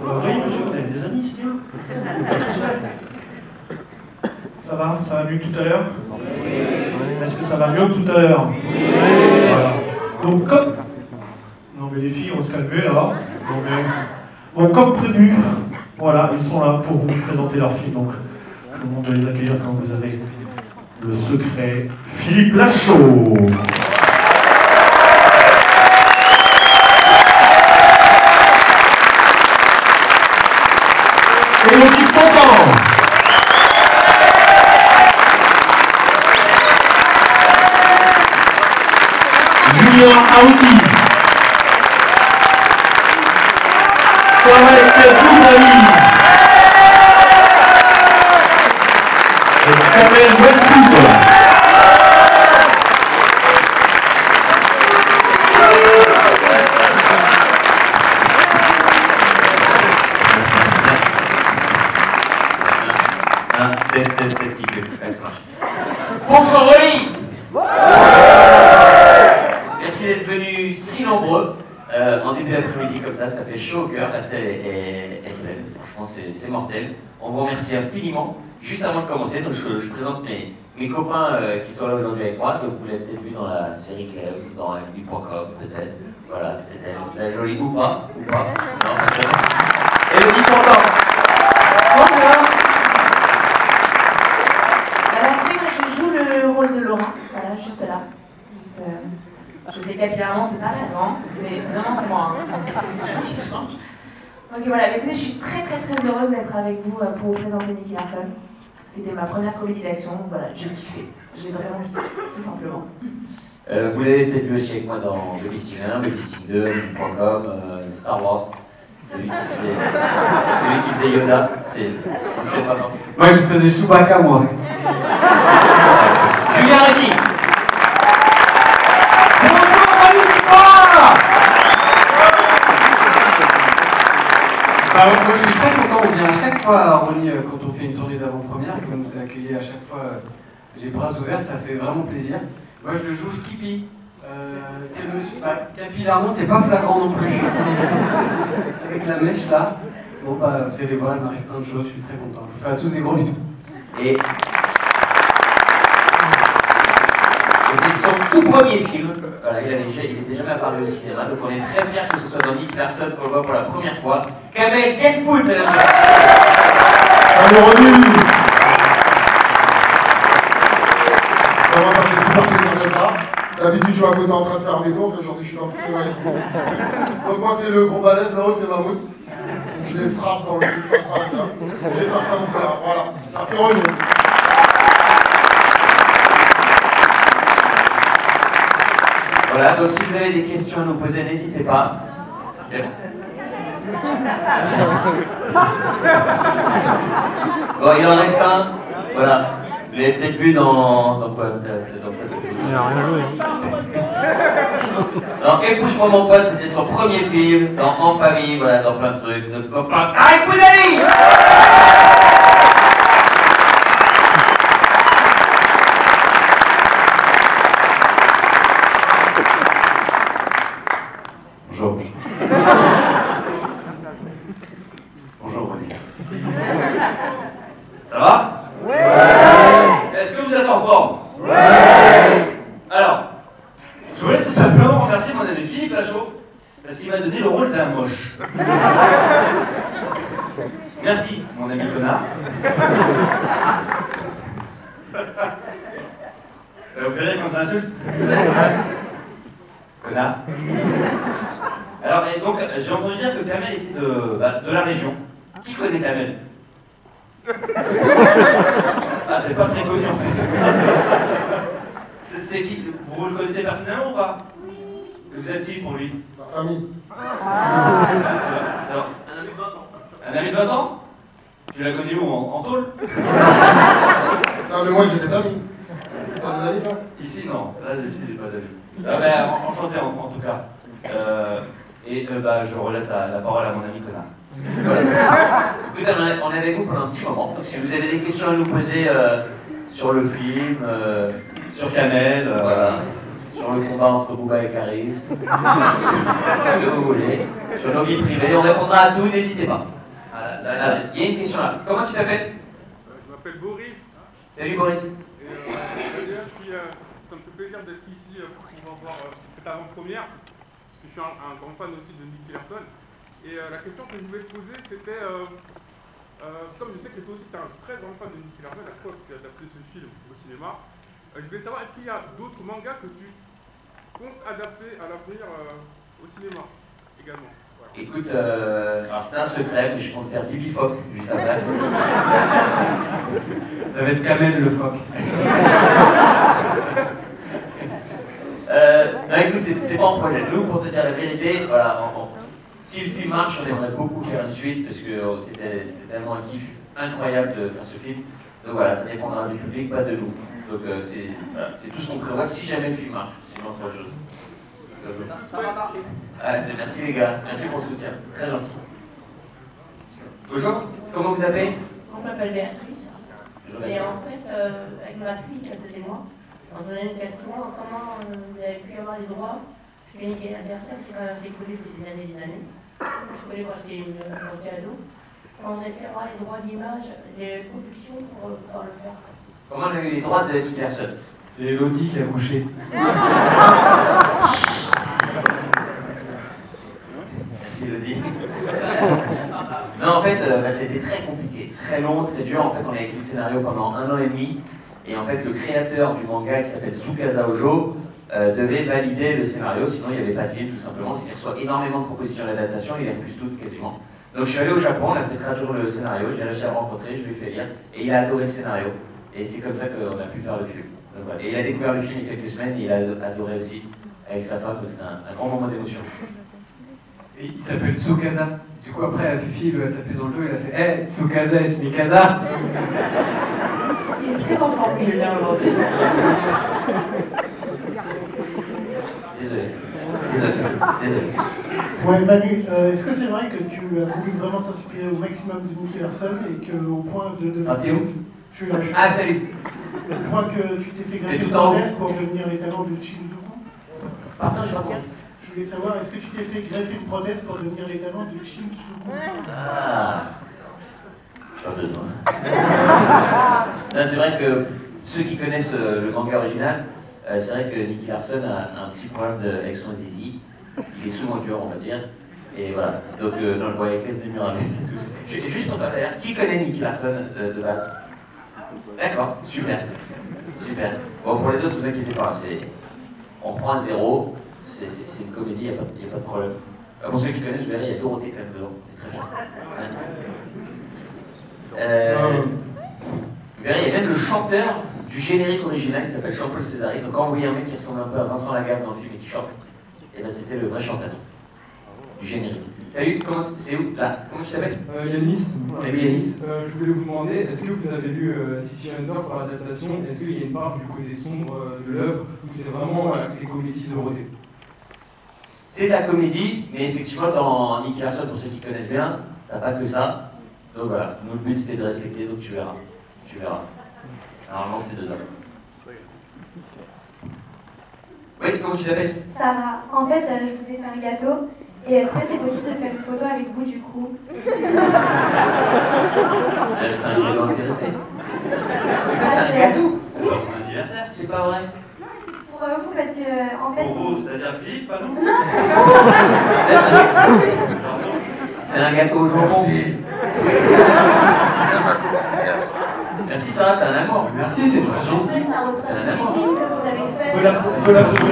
Oui, monsieur, vous avez des amis, c'est bien. Ça va mieux que tout à l'heure? Oui. Est-ce que ça va mieux que tout à l'heure? Oui. Voilà. Donc, comme... Non, mais les filles, on va se calmer, là. Non, mais... Bon, comme prévu, voilà, ils sont là pour vous présenter leur film. Donc, je vous demande de les accueillir quand vous avez le secret. Philippe Lachaud. Et l'équipe Content. Julien Aoudi. Avec Bouzali. Et Kamel Wentoub. Bonsoir Oli. Merci d'être venus si nombreux. En début d'après-midi comme ça fait chaud au cœur. La salle est belle. Franchement, c'est mortel. On vous remercie infiniment. Juste avant de commencer, donc je présente mes copains qui sont là aujourd'hui avec moi. Donc vous l'avez peut-être vu dans la série Clem, dans Elodie.com peut-être. Voilà, c'était la jolie ou pas. Non, pas seulement. Elodie Content. Bonjour. Alors oui, moi je joue le rôle de Laurent, voilà, juste là. Je sais capillairement c'est pas vraiment, mais vraiment c'est moi. Hein. Donc voilà, écoutez, je suis très heureuse d'être avec vous pour vous présenter Nicky Larson. C'était ma première comédie d'action, voilà, j'ai kiffé. J'ai vraiment kiffé, tout simplement. Vous l'avez peut-être vu aussi avec moi dans Baby Sting 1, Baby Sting 2, Elodie.com, Star Wars. Celui qui faisait Yoda, c'est pas bon. Moi je faisais Chewbacca moi. Julien Ricky. Moi je suis très content, on vient à chaque fois à Orly quand on fait une tournée d'avant-première, que vous nous accueillez à chaque fois les bras ouverts, ça fait vraiment plaisir. Moi je joue Skippy. C'est le monsieur. Capillairement, c'est pas flagrant non plus. Avec la mèche là. Bon bah vous allez voir, il m'arrive plein de choses, je suis très content. Je vous fais à tous des gros bisous. Et c'est son tout premier film. Voilà, il était jamais apparu au cinéma, donc on est très fiers que ce soit dans Nicky Larson qu'on le voit pour la première fois. Kamel Wentoub, mesdames et messieurs. Bienvenue. Ça va, ça fait super plaisir d'être là. D'habitude, je suis à côté en train de faire mes courses, aujourd'hui, je suis en train de... Donc moi, c'est le gros balèze, là-haut, c'est Mammouth. Je les frappe dans le cul, là. J'ai pas ça, mon père, voilà. Apéro. Voilà, donc si vous avez des questions à nous poser, n'hésitez pas. Bon, il en reste un. Voilà. Vous l'avez peut-être vu dans quoi? Il n'a rien joué. Non, Épouse-moi mon pote, c'était son premier film, dans En famille, voilà, dans plein de trucs. Notre copain Avec Bouzali. Bonjour. Bonjour Oli. Ça va? Ouais. Est-ce que vous êtes en forme? Ouais. Alors, je voulais tout simplement remercier mon ami Philippe Lachaud, parce qu'il m'a donné le rôle d'un moche. Merci, mon ami connard. Ça vous fait rire quand j'insulte? Connard. Alors, et donc, j'ai entendu dire que Kamel était de la région. Qui connaît Kamel? Ah, t'es pas très connu en fait. C'est qui? Vous le connaissez personnellement ou pas? Oui. Vous êtes qui pour lui? Ma famille. Ça va. Un ami de 20 ans. Un ami de 20 ans? Tu l'as connu où? En tôle? Non mais moi j'ai des amis. T'as des amis toi? Ici non, là ici j'ai pas d'amis. Ah ben, enchanté en tout cas. Je relaisse la parole à mon ami connard. Écoutez, on est avec vous pendant un petit moment, donc si vous avez des questions à nous poser sur le film, sur Kamel, sur le combat entre Booba et Caris, ce que vous voulez, sur nos vies privées, on répondra à tout, n'hésitez pas. Voilà, il y a une question là. Comment tu t'appelles? Je m'appelle Boris. Salut Boris. Et ça me fait plaisir d'être ici pour pouvoir voir cette avant-première. Parce que je suis un grand fan aussi de Nicky Larson. Et la question que je voulais te poser, c'était, comme je sais que toi aussi tu es un très grand fan de Nicky Larson, à l'époque tu as adapté ce film au cinéma, je voulais savoir, est-ce qu'il y a d'autres mangas que tu comptes adapter à l'avenir au cinéma également? Voilà. Écoute, alors c'est un secret, mais je compte faire Bibi Phoque juste après. Ça va être Kamel le phoque. Non, écoute, c'est pas en projet. Nous, pour te dire la vérité, voilà, si le film marche, on aimerait beaucoup faire une suite parce que c'était tellement un kiff incroyable de faire ce film. Donc voilà, ça dépendra du public, pas de nous. Donc c'est tout ce qu'on prévoit si jamais le film marche, sinon on fera autre chose. Ça vous... merci les gars, merci pour le soutien, très gentil. Bonjour, comment vous appelez? Je m'appelle Béatrice. Et en fait, avec ma fille qui a 2 mois, on donnait une question comment vous avez pu avoir les droits. Parce que Nicky Larson, c'est quand même assez connu depuis des années et des années. Je connais quand j'étais ado. Comment vous avez pu avoir les droits d'image, des productions pour pouvoir le faire. Comment on a eu les droits de Nicky Larson? C'est Elodie qui a couché. Merci Elodie. Non, en fait, c'était très compliqué, très long, très dur. En fait, on a écrit le scénario pendant 1 an et demi. Et en fait, le créateur du manga qui s'appelle Tsukasa Ojo devait valider le scénario, sinon il n'y avait pas de film tout simplement. C'est qu'il reçoit énormément de propositions d'adaptation, il les refuse toutes quasiment. Donc je suis allé au Japon, on a fait traduire le scénario, j'ai réussi à le rencontrer, je lui ai fait lire, et il a adoré le scénario. Et c'est comme ça qu'on a pu faire le film. Donc, voilà. Et il a découvert le film il y a quelques semaines, et il a adoré aussi avec sa femme, donc c'est un grand moment d'émotion. Et il s'appelle Tsukasa. Du coup, après, Fifi lui a tapé dans le dos, il a fait Hey, Tsukasa et Smikasa. Il est très enfant. J'ai bien inventé. Désolé. Ouais, Manu, est-ce que c'est vrai que tu as voulu vraiment t'inspirer au maximum de Nicky Larson et qu'au point de... Ah, t'es où? Je suis là. Ah, salut. Au point que tu t'es fait greffer tout une en haut. prothèse pour devenir les talents de Shinjuku? Pardon, j'ai pas compris. Je voulais savoir, est-ce que tu t'es fait greffer une prothèse pour devenir les talents de Shinjuku? Ah. Pas besoin. Là, c'est vrai que ceux qui connaissent le manga original, c'est vrai que Nicky Larson a un petit problème avec son zizi. Il est souvent dur, on va dire. Et voilà. Donc, dans le voyage de Muramé et tout. Juste pour ça, d'ailleurs, qui connaît Nicky Larson de base? D'accord, super. Super. Bon, pour les autres, vous inquiétez pas. On reprend à zéro. C'est une comédie, il n'y a pas de problème. Pour ceux qui connaissent, vous verrez, il y a Dorothée quand même dedans. C'est très bien. Vous verrez, il y a même le chanteur du générique original qui s'appelle Jean-Paul Césari. Donc quand vous voyez un mec qui ressemble un peu à Vincent Lagaffe dans le film et qui chante, et ben c'était le vrai chanteur du générique. Salut, c'est où? Là, comment tu t'appelles? Yanis. Salut Yanis. Je voulais vous demander, est-ce que vous avez lu City Hunter par l'adaptation? Est-ce qu'il y a une part du côté sombre de l'œuvre ou c'est vraiment axé comédie de Dorothée? C'est de la comédie, mais effectivement dans Nicky Larson, pour ceux qui connaissent bien, t'as pas que ça. Donc voilà, nous le but c'était de respecter, donc tu verras. Tu verras. Normalement c'est dedans. Oui, comment tu t'appelles? Sarah. En fait, je vous ai fait un gâteau. Et est-ce que c'est possible de faire une photo avec vous du coup? C'est un gâteau intéressé. C'est un gâteau? C'est pas son anniversaire, c'est pas vrai? Pour vous, parce que en fait. Pour vous, c'est-à-dire Philippe, pas non? C'est un gâteau au jambon. Merci Sarah, t'as un amour. Merci, c'est très gentil. Ça représente les films que vous avez fait. Voilà. On fera pas la photo.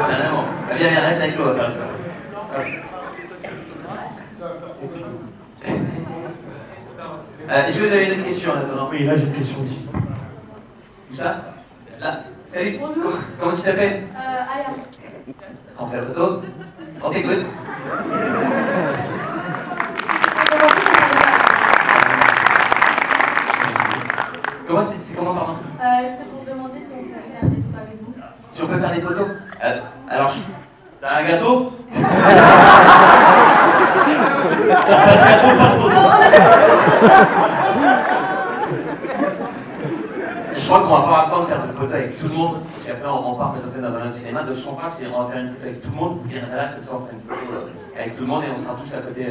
T'as un amour. Viens, reste avec nous, on va faire le faire. Est-ce que vous avez une autre question là-dedans? Oui, là j'ai une question ici. Où ça? Là. Salut. Bonjour. Comment tu t'appelles? Aya. On fait la photo? On t'écoute? Comment, pardon? C'était pour demander si on pouvait faire des photos avec vous. Si on peut faire des photos? Alors, t'as un gâteau? Pas de gâteau, pas de photo. Je crois qu'on va pas avoir le temps de faire des photos avec tout le monde, parce qu'après on part présenter dans un autre cinéma. Donc ce qu'on fera, c'est on va faire une photo avec tout le monde. Vous viendrez là, comme ça on fera une photo avec tout le monde et on sera tous à côté des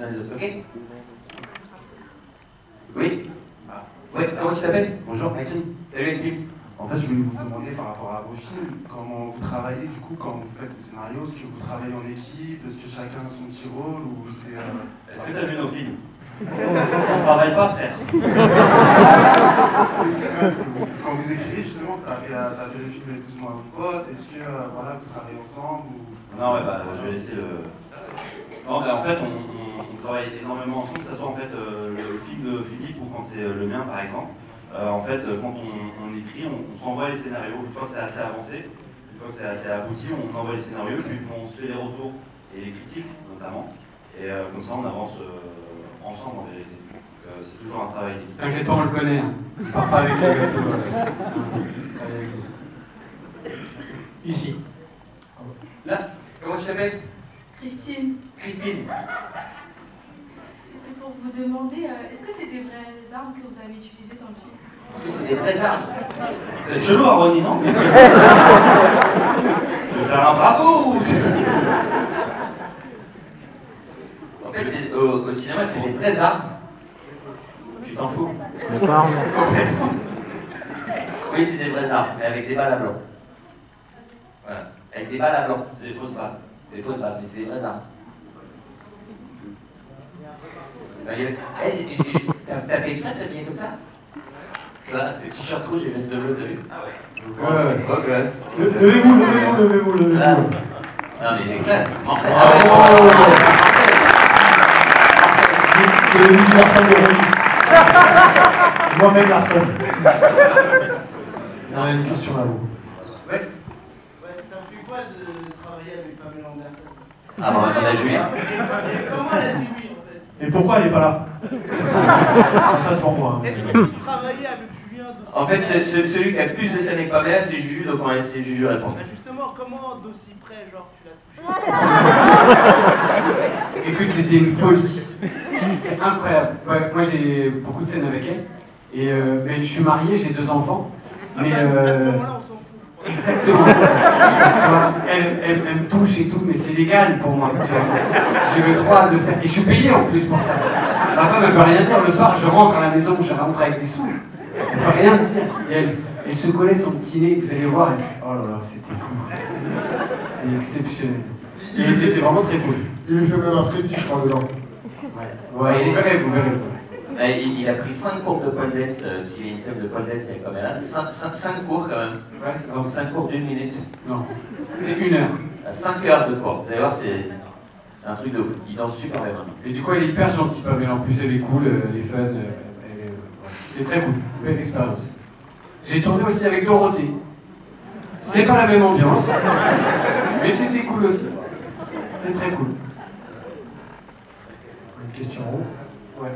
uns des autres. Ok? Oui? Oui, comment tu t'appelles? Bonjour, Hakim. Salut Hakim. En fait, je voulais vous demander par rapport à vos films, comment vous travaillez du coup quand vous faites des scénarios. Est-ce que vous travaillez en équipe? Est-ce que chacun a son petit rôle ou c'est... Est-ce que tu as vu nos films? On travaille pas, frère. Oui, c'est vrai, quand vous écrivez justement, t'as fait le film avec plus ou moins vos potes, est-ce que voilà, vous travaillez ensemble ou... Non, ouais, bah, je vais laisser le... Non, bah, en fait, on travaille énormément ensemble, que ce soit en fait le film de Philippe ou quand c'est le mien, par exemple. En fait, quand on écrit, on s'envoie les scénarios. Une fois que c'est assez avancé, une fois que c'est assez abouti, on envoie les scénarios, puis on se fait les retours et les critiques, notamment. Et comme ça, on avance ensemble en vérité. Donc, c'est toujours un travail d'équipe. T'inquiète pas, on le connaît. Hein. Il part pas avec les gâteaux. Ici. Là, comment tu t'appelles? Christine. Christine. C'était pour vous demander, est-ce que c'est des vraies armes que vous avez utilisées dans le film? Est-ce que c'est des vraies armes? Vous êtes chelou, Aroni, non? Tu veux faire un bravo ou... En fait, au cinéma, c'est des vraies armes. Tu t'en fous? Complètement. Oui, c'est des vraies armes, mais avec des balles à blanc. Voilà. Avec des balles à blanc, c'est des fausses balles. Des fausses balles, mais c'est des vraies armes. T'as fait exprès de t'habiller comme ça? Là, le t-shirt rouge et veste bleue, t'as vu? Ah ouais. Oh, classe. Levez-vous. Classe. Non, mais il est classe. Mortel. C'est le Louis Larson de Rouy. Moi-même Larson. On a une question à vous. Ouais. Ça me fait quoi de travailler avec Pamela Anderson? Ah bon, on a Julien. Comment elle a dit oui en fait? Et pourquoi elle n'est pas là? Ça c'est pour moi. Est-ce que vous travaillez avec Julien d'aussi? En fait, celui qui a le plus de scènes avec Pamela, c'est Juju, donc on va laisser Juju répondre. Justement, comment d'aussi près, genre, tu l'as touché? Écoute, c'était une folie. C'est incroyable. Ouais, moi, j'ai beaucoup de scènes avec elle. Et mais je suis marié, j'ai 2 enfants. Mais à ce moment-là, on s'en fout. exactement. Tu vois, elle me touche et tout, mais c'est légal pour moi. J'ai le droit de le faire. Et je suis payé en plus pour ça. Ma femme ne peut rien dire. Le soir, je rentre à la maison, je rentre avec des sous. Elle ne peut rien dire. Et elle se collait son petit nez, vous allez voir. Elle dit, oh là là, c'était fou. C'était exceptionnel. Et c'était vraiment très cool. Il lui fait même un striptease, je crois, dedans. Ouais, vous verrez. Il a pris 5 cours de pole dance, parce qu'il y a une scène de pole dance avec Pamela. 5 cours quand même. Ouais, c'est Donc 5 cours d'1 minute. Non, c'est 1 heure. 5 heures de cours. Vous allez voir, c'est un truc de ouf. Il danse super bien. Et du coup, elle est hyper gentille, Pamela. En plus, elle est cool, elle est fun. C'était très cool. Belle expérience. J'ai tourné aussi avec Dorothée. C'est pas la même ambiance, mais c'était cool aussi. C'est très cool. Une question en haut. Ouais.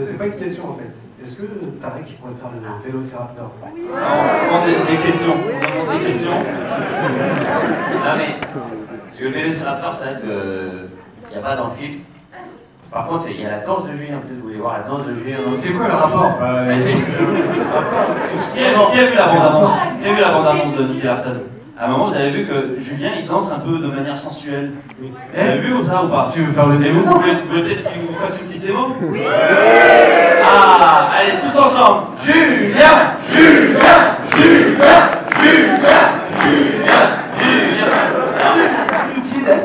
C'est pas une question en fait. Est-ce que Tarek pourrait faire le Vélociraptor? On demande des questions. Non mais, parce que le Vélociraptor, c'est vrai qu'il n'y a pas dans le film. Par contre, il y a la danse de Julien, peut-être vous voulez voir la danse de Julien. C'est quoi le rapport? Qui a vu la bande-annonce? Qui a vu la bande-annonce de Nicky Larson? À un moment, vous avez vu que Julien, il danse un peu de manière sensuelle. Vous avez vu ça ou pas? Tu veux faire le démo? Vous voulez peut-être qu'il vous fasse une petite démo? Oui. Ah, allez, tous ensemble. Julien.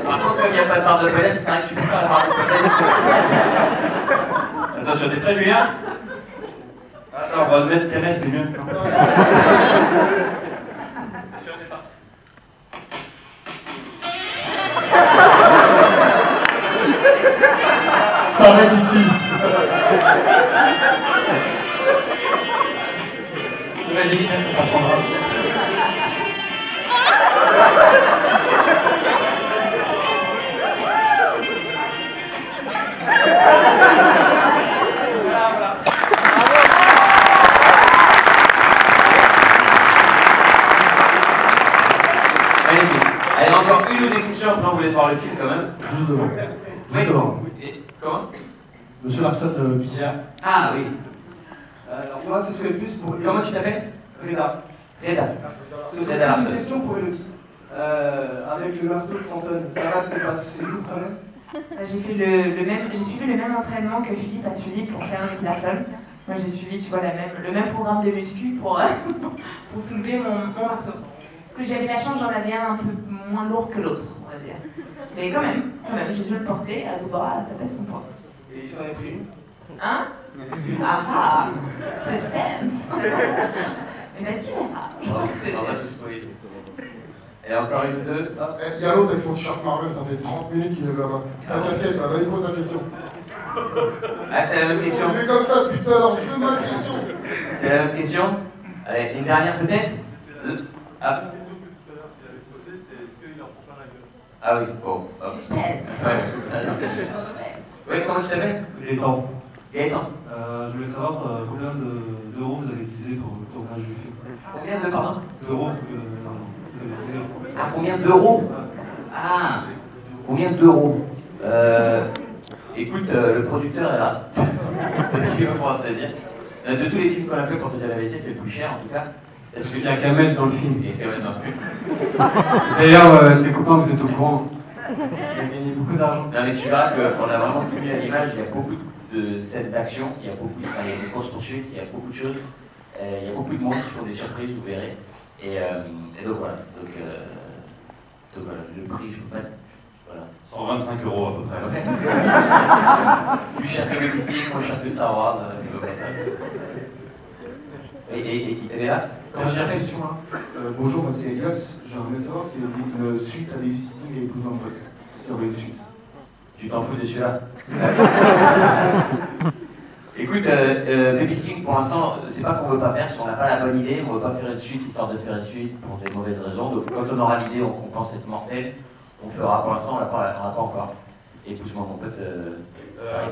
Par contre, comme il n'y a pas de barre de palette, c'est vrai que tu peux faire la barre de palette. Attention, t'es prêt, Julien? Attends, on va le mettre Canel, c'est mieux. Ça va Kiki. Vas-y, ça prendra. Allez, encore une ou des questions sûr, après on vous laisse voir le film quand même. Juste devant. Juste devant. Et comment? Monsieur Larson Bizarre. Ah oui. Alors moi, ce serait plus pour... Comment tu t'appelles? Reda. Reda. Ce serait plus une question pour Elodie. Avec le marteau de 100 tonnes, ça va, c'est lourd quand même? J'ai suivi le même entraînement que Philippe a suivi pour faire Nicky Larson. Moi j'ai suivi, tu vois, le même programme de muscu pour soulever mon marteau. J'avais la chance, j'en avais un peu moins lourd que l'autre, on va dire. Mais quand même, j'ai dû le porter à deux bras, ça pèse son poids. Et il s'en est pris une? Hein? Ah, suspense. Mais ben tu verras. On va tous spoiler. Et encore une ou deux. Il y a l'autre avec son t-shirt Marvel, ça fait 30 minutes qu'il est là-bas. Ta casquette, là, vas-y, pose ta question. Ah, c'est la même question. C'est comme ça depuis tout à l'heure, je veux ma question. C'est la même question. Allez, une dernière peut-être. Ah. Ah oui, bon. Suspense. Oui, comment tu t'appelles? Gaëtan. Gaëtan. Je voulais savoir combien d'euros vous avez utilisé pour le tournage du film. Combien de pardon? D'euros. Ah, combien d'euros? Ah, combien d'euros? Écoute, le producteur est là. Il va pouvoir te dire. De tous les films qu'on a fait, pour te dire la vérité, c'est le plus cher en tout cas. Parce qu'il y a Kamel dans le film. Il y a Kamel dans le film. D'ailleurs, ses copains, vous êtes au courant. Il a gagné beaucoup d'argent. Non, mais tu verras qu'on a vraiment tout mis à l'image. Il y a beaucoup de scènes d'action, il y a des courses poursuites, il y a beaucoup de choses. Il y a beaucoup de monde qui font des surprises, vous verrez. Et donc voilà. Donc voilà, le prix, je peux pas. Voilà. 125 euros à peu près. Ouais. Plus cher que le Mystique, moins cher que Star Wars. Et là, comment tu l'appelles? Bonjour, moi c'est Elliot. J'aimerais savoir si une suite à Babysitting et Épouse d'un pote. Il y aurait une suite. Tu t'en fous de celui-là? Écoute, Babysitting pour l'instant, c'est pas qu'on veut pas faire, si on n'a pas la bonne idée, on veut pas faire une suite histoire de faire une suite pour des mauvaises raisons. Donc quand on aura l'idée, on pense être mortel, on fera. Pour l'instant, on l'a pas encore. Et Épouse-moi mon pote.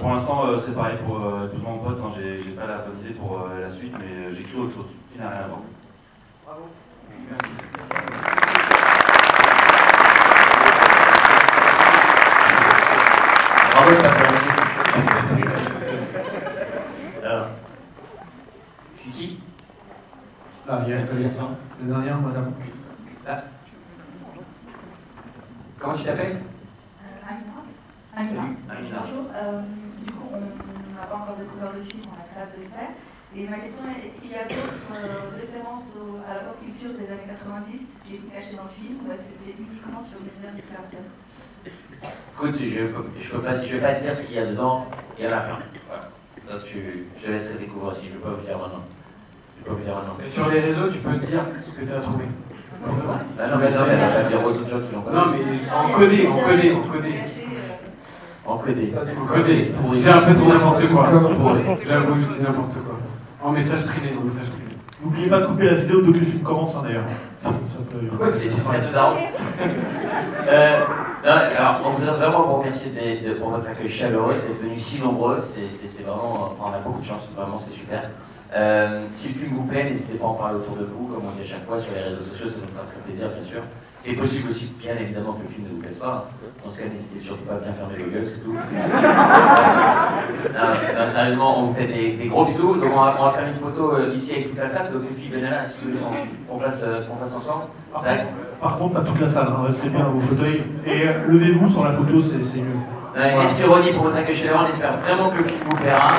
Pour l'instant, c'est pareil pour Épouse-moi mon pote. Non, j'ai pas la bonne idée pour la suite, mais j'écris autre chose qui n'a rien à voir. Bravo. Merci. Bravo, alors, c'est qui? Là, il y a la dernière, madame. Là. Comment tu t'appelles? Amina. Amina. Bonjour. Du coup, on n'a pas encore découvert le film, on a très hâte de le faire. Et ma question est, est-ce qu'il y a d'autres références à la pop culture des années 90 qui sont cachées dans le film, ou est-ce que c'est uniquement sur l'univers Nicky Larson? Écoute, je vais pas te dire ce qu'il y a dedans et à la fin. Voilà. Donc je laisse le découvrir aussi, je ne peux pas vous dire maintenant. Et sur les réseaux, tu peux dire ce que tu as trouvé. Bah non, mais ça va, il va dire aux autres gens qui l'ont pas. Non, mais en codé. J'ai un peu dit n'importe quoi. J'avoue, je dis n'importe quoi. En message privé. N'oubliez pas de couper la vidéo dès que le film commence, hein, d'ailleurs. Ouais, c'est de daron. Alors, on voudrait vraiment vous remercier pour votre accueil chaleureux, d'être venus si nombreux. C'est vraiment, enfin, on a beaucoup de chance, vraiment, c'est super. Si le film vous plaît, n'hésitez pas à en parler autour de vous, comme on dit à chaque fois sur les réseaux sociaux, ça nous fera très plaisir, bien sûr. C'est possible aussi, bien évidemment, que le film ne vous plaise pas. Dans ce cas, n'hésitez surtout pas à bien fermer les gueules, c'est tout. Non, sérieusement, on vous fait des gros bisous. Donc, on va faire une photo ici avec toute la salle. Donc, une fille Benalla, si vous voulez qu'on fasse ensemble. Par contre, pas toute la salle, hein, restez bien à vos fauteuils. Et levez-vous sur la photo, c'est mieux. Merci Ronnie pour votre accueil chaleureux. On espère vraiment que le film vous plaira.